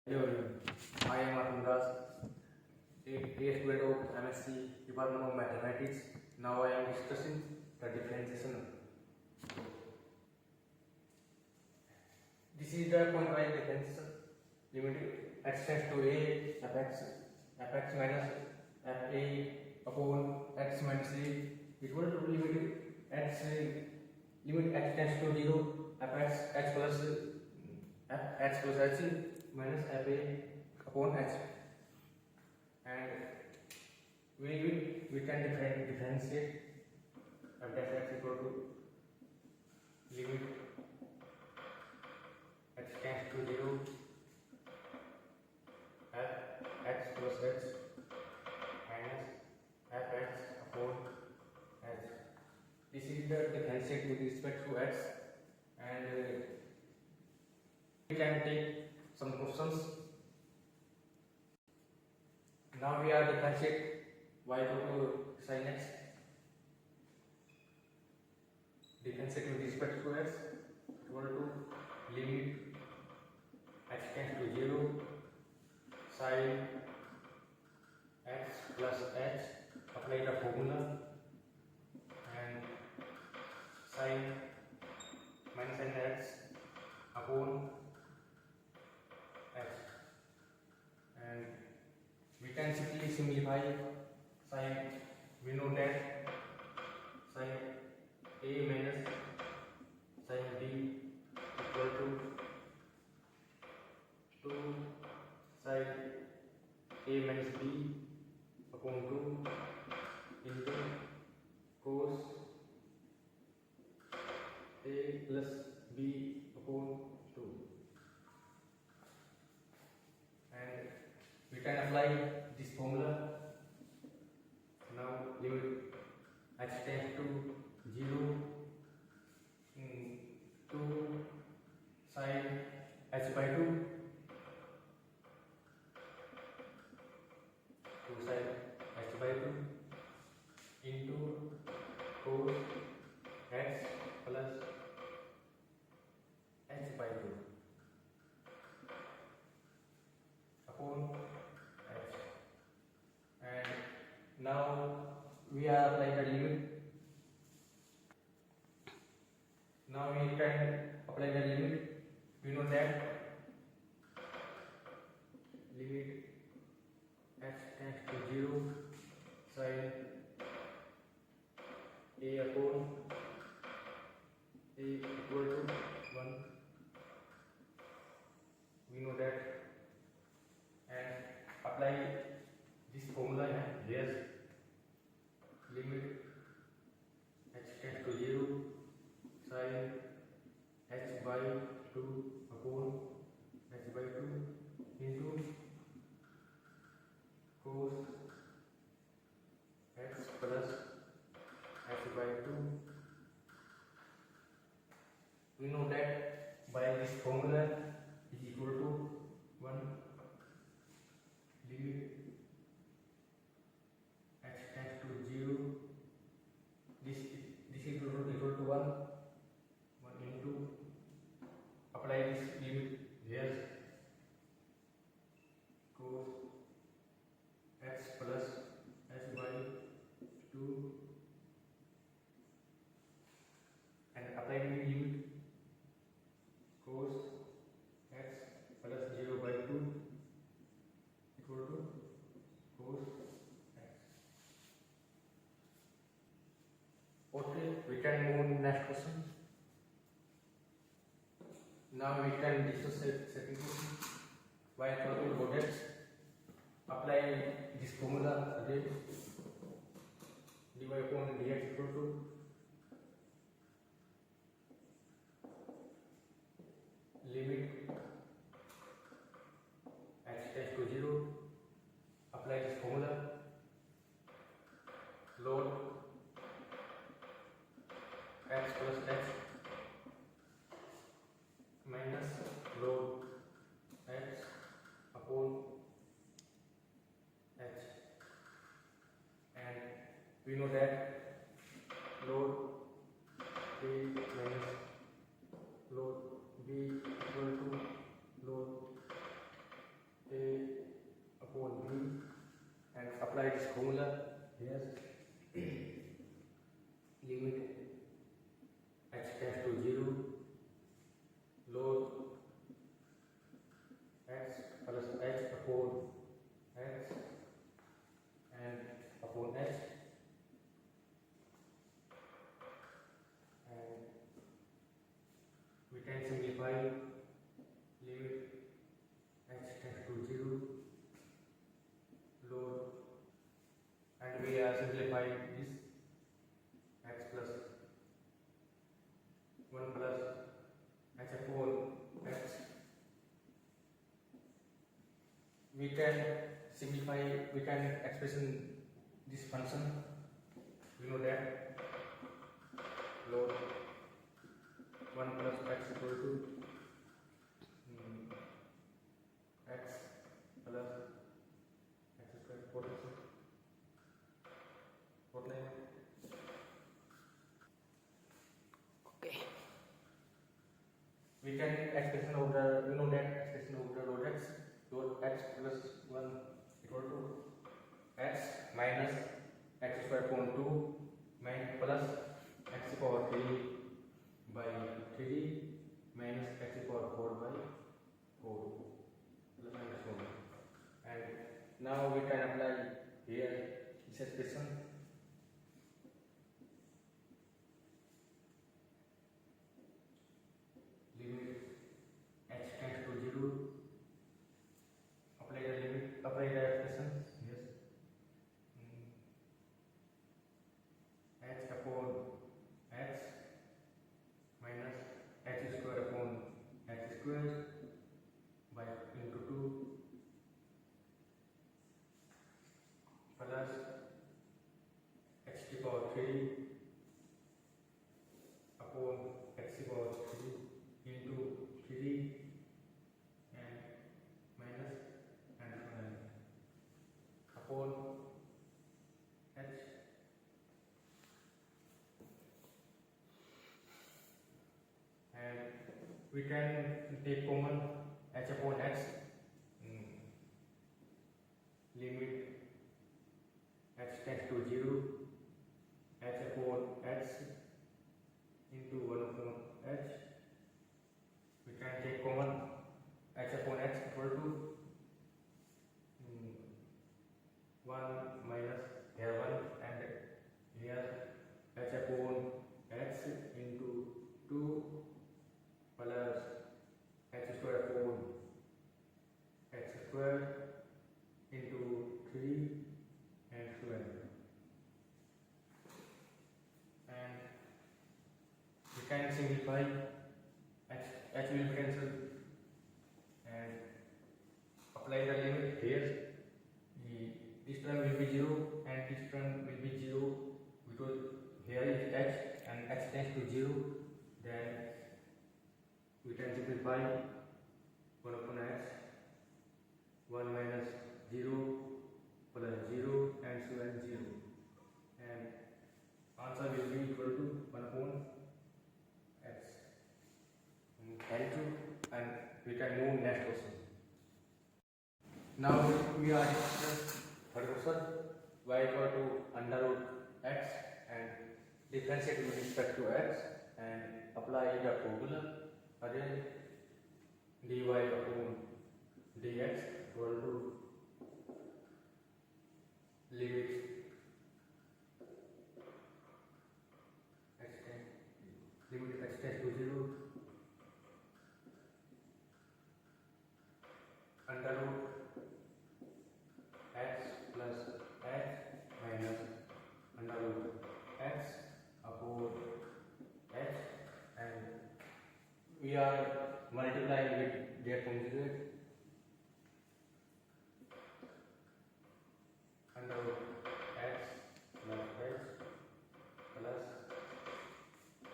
Hello everyone, I am Arun Das, a student of MSc Department of Mathematics. Now I am discussing the differentiation. This is the pointwise differentiation. Limit x tends to a fx minus fa upon x minus a equal to limit x tends to 0 fx h plus h minus fa upon h, and we can differentiate f dash x equal to limit x tends to 0 f x plus h minus f x upon h. This is the differentiate with respect to x, and we can take some questions. Now we are differentiate y equal to sin x. Differentiate with respect to x equal to limit x tends to 0 sin x plus h. Apply the formula, and sin minus sin x upon h, and we can simply simplify sin. We know that sin a minus sin b equal to 2 sin a minus b upon 2 into cos a plus b upon 2, and we can apply this formula. Now limit x tends to 0 2 sin h by 2 sin h by 2 into cos x plus h by 2 upon h, and now we are applying the limit. Now we can apply the limit. We know that limit x tends to 0 sin a upon a equal to 1. We know that, and apply this formula here. Limit x tends to 0 sin h by 2 upon h by 2 into cos x plus h by 2. We know that by this formula is equal to 1. Limit x tends to 0. This is equal to 1 into, apply this limit here, cos x plus h by 2, and apply the limit cos x plus 0 by 2 equal to cos x. Okay, we can move on to next question. Now we can discuss second question. Y equal to log x. Apply this formula again. Dy upon dx equal to limit x tends to 0. Apply this formula. Log x plus h minus log x upon h, and we know that log a minus log b equal to log formula here. Limit h tends to 0, load x plus h upon x and upon h, and we can simplify limit h tends to 0, load, and we are simplifying this x plus 1 plus h upon x. We can simplify, we can express this function. We know that load 1 plus x equal to x plus x square 46. Okay. We can expression of the, we know that expression of the load x plus 1 equal to x minus x square upon 2 plus x power 3 by 3 minus x power 4 by 4 plus minus 1. And now we can apply here this expression. Limit h tends to 0. Apply the limit, apply the expression. Yes. H upon x minus h square upon x square by into 2 plus x to the power 3 upon x to the power 3 into 3 and minus and upon h, and we can take common h upon x. Limit h tends to 0, h upon x into 1 upon h. We can take common h upon x equal to 1 minus here 1 and here h upon x into 2 plus h square upon x square into 3 and 12. And we can simplify h will be cancelled and apply the limit here. This term will be 0 and this term will be 0 because here is h and h tends to 0. Then we can simplify 1 upon x, 1 minus 0 plus 0 and so on 0, and answer will be equal to 1 upon x. Thank you, and we can move next question. Now we are discussing third question, y equal to under root x and differentiate with respect to x and apply the formula. Again, dy upon dx equal to limit x tends to 0 under root x plus x minus under root x upon x, and we are multiplying with their conjugate under root x plus x plus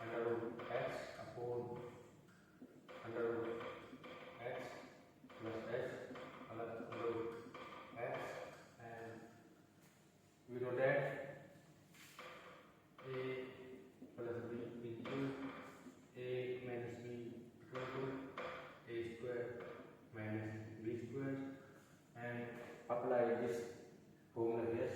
under root x upon under root x plus x plus under root x, and we know that a plus b into a minus b equal to a square minus b square, and apply this formula here.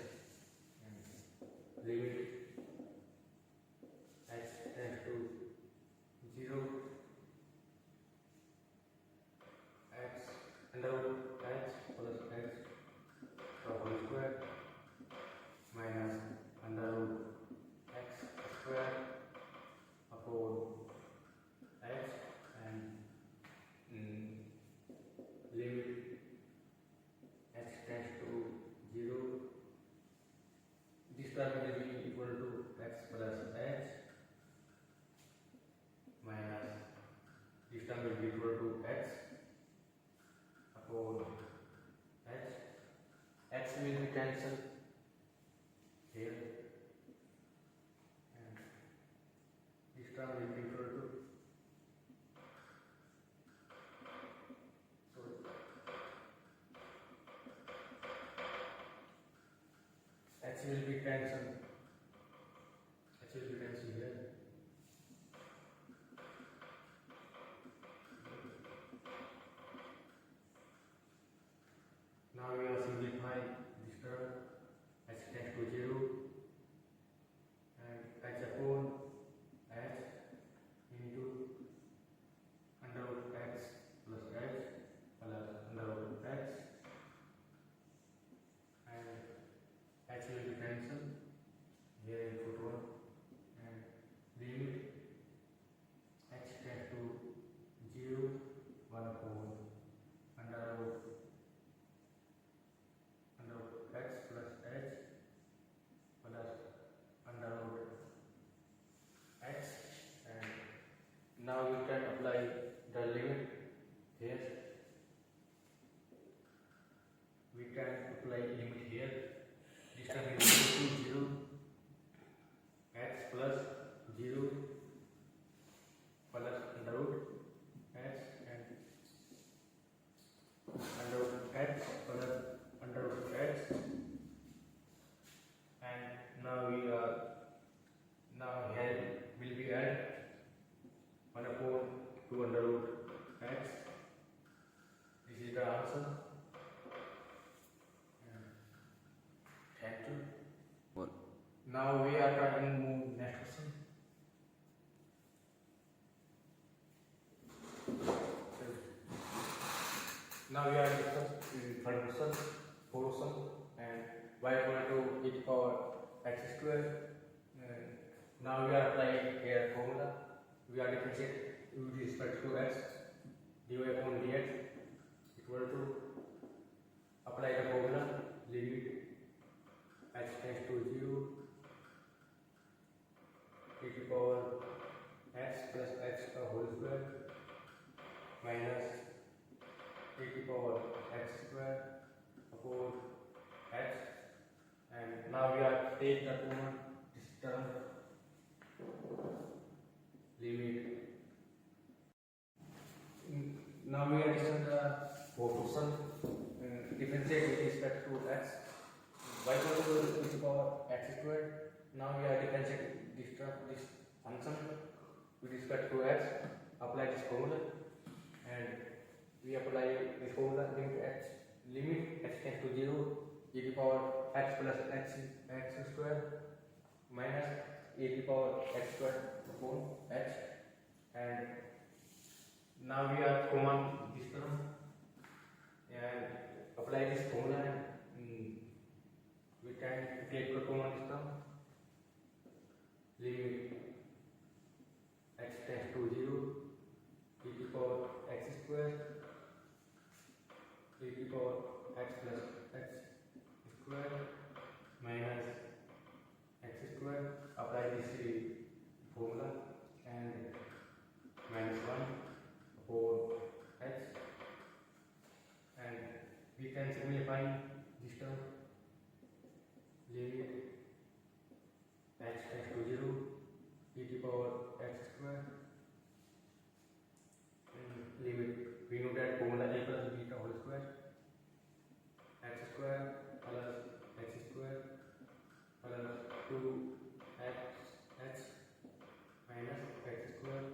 under root h plus h the whole square minus under root x square upon h and limit x tends to 0. This term will be equal to x plus h minus this term will be equal to x upon h. X will be cancelled here and this term will be equal to h will be cancelled. H will be cancelled here. Now we are simplifying this term. H tends to 0 and h upon h into under root x plus h plus under root x and h will be cancelled here in foot 1 and limit h tends to 0 1 upon under root x plus h plus under root x and now you can apply the limit here. We can apply limit here. This term is equal to 0 x plus 0 plus under root x and under root x plus under root x and now here will be add 1 upon 2 under root x. This is the answer. Thank you. What? Now we are trying to move next question. Now we are discussing third question, fourth question, and y equal to e to power x square. Now we are applying here formula. We are differentiating with respect to x, dy upon dx equal to apply the formula limit h tends to 0 e to power x plus x the whole square minus e to power x square upon x and now we are taking the common this term limit. Now we are discussing the proportion differentiate with respect to x. Y equal to e to power x square. Now we are differentiating this term, this function with respect to x. Apply this formula and we apply this formula limit x tends to 0 e to power x plus x square minus e to power x square upon h and now we are common this term and apply this formula and we can take the common this term limit x tends to 0 e to power x square e to power x plus x square minus x square. Apply this formula and minus 1 upon h and we can simplify this term limit h tends to 0 e to power x square and limit we know that formula a plus b the whole square x square plus x square plus 2x h minus x square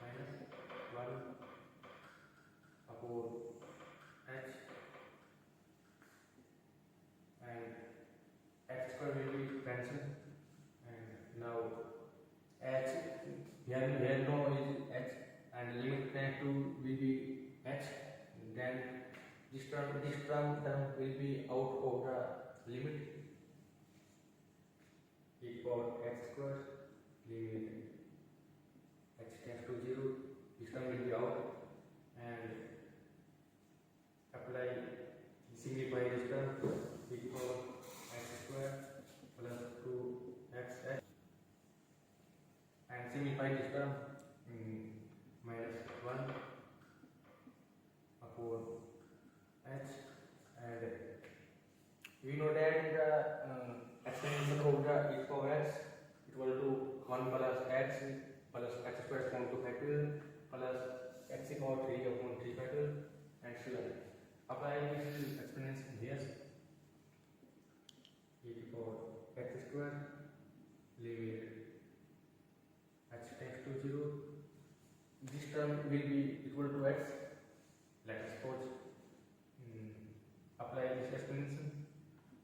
minus 1 upon h This term will be out of the limit e power x square limit x tends to 0. This term will be out, and apply simplify this term e power x square plus 2xx, and simplify this term minus 1 upon h, and we know that the exponential of the e power x equal to 1 plus x plus x square upon 2 factorial plus x power 3 upon 3 factorial, and so on. Apply this exponential here, e to power x square limit h tends to 0. This term will be equal to x. Let us suppose apply this exponential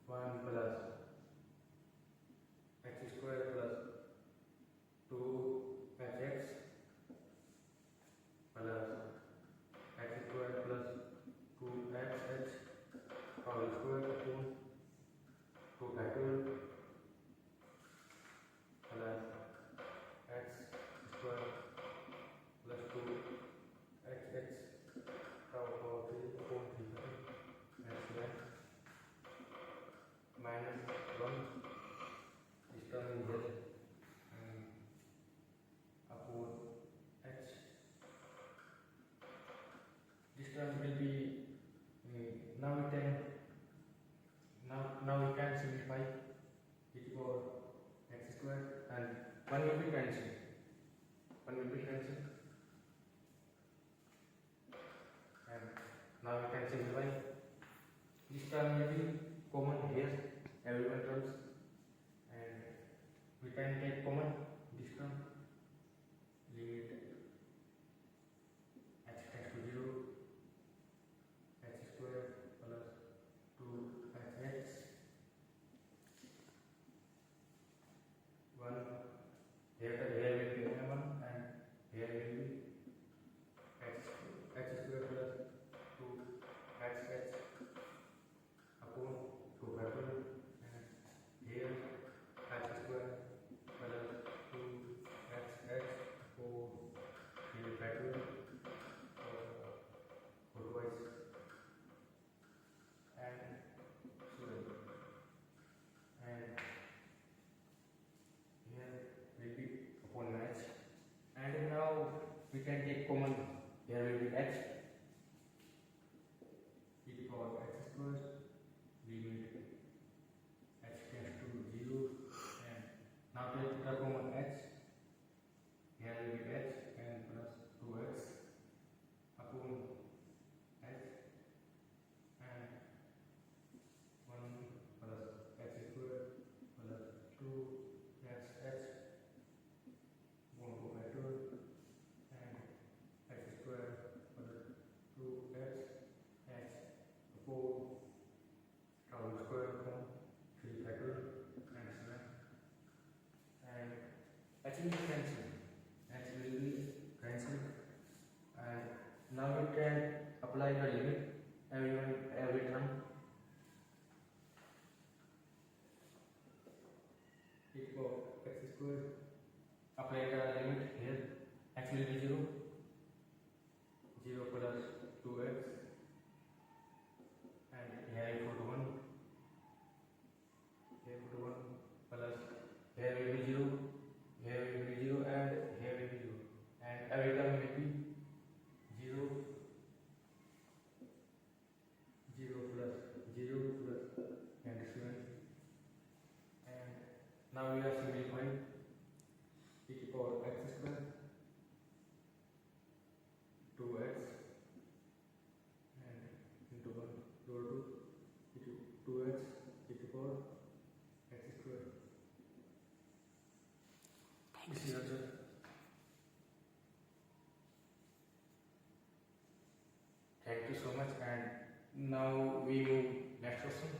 1 plus x square plus 2hx plus x square plus 2xh whole square upon 2 factorial plus x square plus 2xx power 3 upon 3 factorial, and so on, minus 1. This term is here upon h. This term will be now we can simplify e to power x square, and 1 will be cancelled. And now we can simplify. This term will be common here, everyone terms, and we can take common this term limit h tends to 0 h square plus 2hx 1 here will be 1, and here will be h square plus 2hx upon 2 factorial, and here h square plus 2hx upon 3 factorial or twice, and so on. And here will be upon h, and now we can take common. Here will be h e to power x square limit h tends to 0, and now take the common h. Here will be h and plus 2x upon h, and 1 plus h square plus 2xh 1 upon factorial, and h square plus 2xh upon whole square upon 3 factorial, and so on. And h will be cancelled. And now we can apply the limit every term. E to power x square. Apply the limit here. X will be 0. 0 plus 2x, and here equal to 1. Here equal to 1 plus here will be 0. Here will be 0, and here will be 0, and every term will be 0. 0 plus 0 plus, and so on. And now we are simplifying e to power x square 2x and into 1 over 2 into 2x e to power x square. This is answer. Thank you so much, and now we move next question.